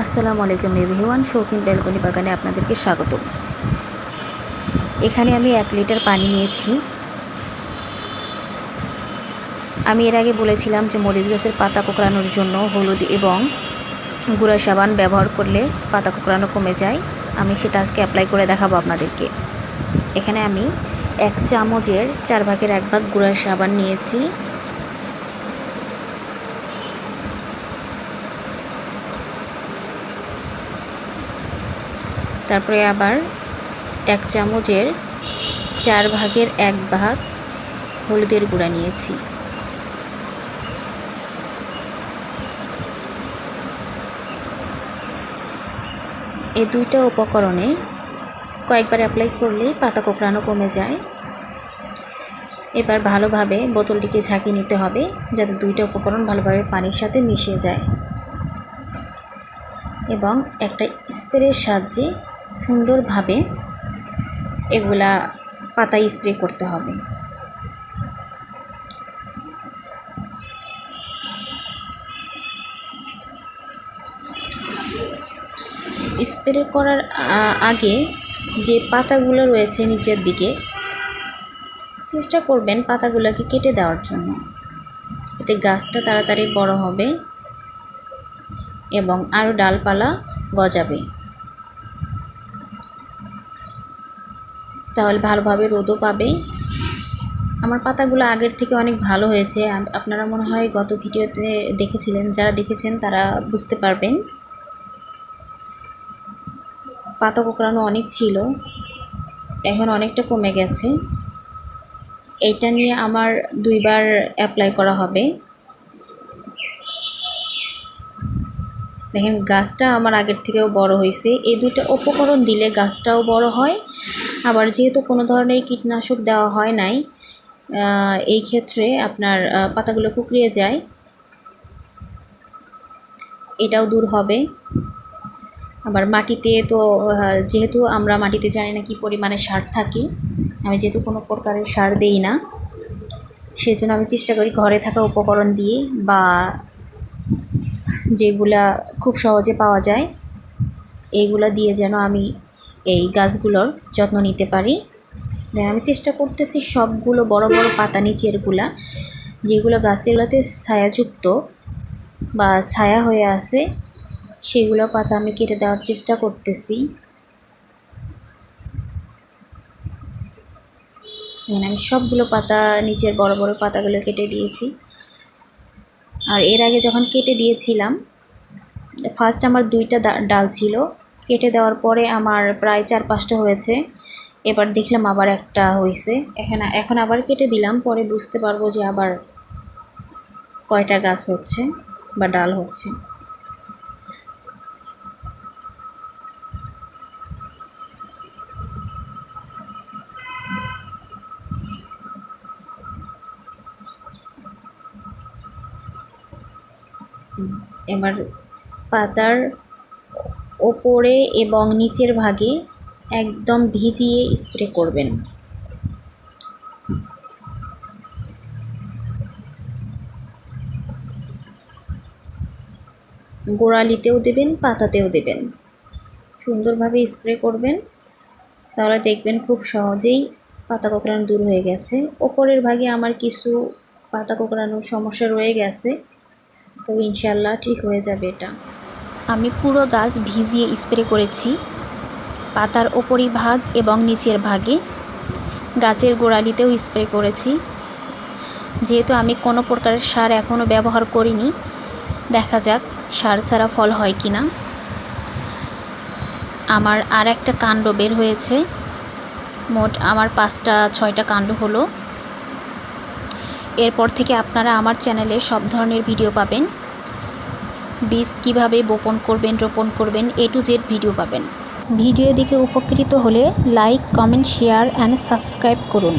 আসসালামু আলাইকুম এভরিওয়ান, শৌখিন বেলকনি বাগানে আপনাদেরকে স্বাগত। এখানে আমি 1 লিটার পানি নিয়েছি। আমি এর আগে বলেছিলাম যে মরিচ গাছের পাতা কোঁকড়ানোর জন্য হলুদ এবং গুঁড়া সাবান ব্যবহার করলে পাতা কোঁকড়ানো কমে যায়। আমি সেটা আজকে অ্যাপ্লাই করে দেখাবো আপনাদেরকে। এখানে আমি 1 চামচের 4 ভাগের 1 ভাগ গুঁড়া সাবান নিয়েছি। তারপরে আবার 1 চামচের 4 ভাগের 1 ভাগ হলুদের গুঁড়া নিয়েছি। এই দুইটা উপকরণে কয়েকবার অ্যাপ্লাই করলেই পাতা কোঁকড়ানো কমে যায়। এবার ভালোভাবে বোতলটিকে ঝাঁকিয়ে নিতে হবে যাতে দুইটা উপকরণ ভালোভাবে পানির সাথে মিশে যায় এবং একটা স্প্রের সাহায্যে সুন্দরভাবে এগুলা পাতায় স্প্রে করতে হবে। স্প্রে করার আগে যে পাতাগুলো রয়েছে নিচের দিকে চেষ্টা করবেন পাতাগুলোকে কেটে দেওয়ার জন্য, এতে গাছটা তাড়াতাড়ি বড় হবে এবং আরও ডালপালা গজাবে। তাহলে ভালোভাবে রোদও পাবে। আমার পাতাগুলো আগের থেকে অনেক ভালো হয়েছে। আপনারা মনে হয় গত ভিডিওতে দেখেছিলেন, যারা দেখেছেন তারা বুঝতে পারবেন। পাতা কোঁকড়ানো অনেক ছিল, এখন অনেকটা কমে গেছে। এইটা নিয়ে আমার 2 বার অ্যাপ্লাই করা হবে। দেখেন গাছটা আমার আগের থেকেও বড় হয়েছে। এই দুইটা উপকরণ দিলে গাছটাও বড় হয়, আবার যেহেতু কোনো ধরনের কীটনাশক দেওয়া হয় নাই, এই ক্ষেত্রে আপনার পাতাগুলো কুঁকড়িয়ে যায়, এটাও দূর হবে। আবার মাটিতে তো যেহেতু আমরা মাটিতে জানি না কী পরিমাণে সার থাকে, আমি যেহেতু কোনো প্রকারের সার দেই না, সেই জন্য আমি চেষ্টা করি ঘরে থাকা উপকরণ দিয়ে বা যেগুলা খুব সহজে পাওয়া যায় এইগুলা দিয়ে যেন আমি এই গাছগুলোর যত্ন নিতে পারি। আমি চেষ্টা করতেছি সবগুলো বড় বড় পাতা নিচেরগুলা, যেগুলো গাছগুলোতে ছায়াযুক্ত বা ছায়া হয়ে আছে, সেগুলো পাতা আমি কেটে দেওয়ার চেষ্টা করতেছি। আমি সবগুলো পাতা নিচের বড় বড় পাতাগুলো কেটে দিয়েছি। আর এর আগে যখন কেটে দিয়েছিলাম, ফার্স্ট আমার 2টা ডাল ছিল, কেটে দেওয়ার পরে আমার প্রায় 4-5টা হয়েছে। এবার দেখলাম আবার একটা হয়েছে। এখন আবার কেটে দিলাম, পরে বুঝতে পারবো যে আবার কয়টা গাছ হচ্ছে বা ডাল হচ্ছে। এবার পাতার ওপরে এবং নিচের ভাগে একদম ভিজিয়ে স্প্রে করবেন। গোড়ালিতেও দেবেন, পাতাতেও দেবেন, সুন্দরভাবে স্প্রে করবেন। তাহলে দেখবেন খুব সহজেই পাতা কোঁকড়ানো দূর হয়ে গেছে। ওপরের ভাগে আমার কিছু পাতা কোঁকড়ানোর সমস্যা রয়ে গেছে, তবে ইনশাল্লাহ ঠিক হয়ে যাবে এটা। আমি পুরো গাছ ভিজিয়ে স্প্রে করেছি, পাতার ওপরিভাগ এবং নিচের ভাগে, গাছের গোড়ালিতেও স্প্রে করেছি। যেহেতু আমি কোনো প্রকারের সার এখনও ব্যবহার করিনি, দেখা যাক সার ছাড়া ফল হয় কি না। আমার আর একটা কাণ্ড বের হয়েছে, মোট আমার 5-6টা কাণ্ড হলো। এরপর থেকে আপনারা আমার চ্যানেলে সব ধরনের ভিডিও পাবেন। বীজ কীভাবে বপন করবেন, রোপণ করবেন, A to Z ভিডিও পাবেন। ভিডিও দেখে উপকৃত হলে like, comment, share and subscribe করুন।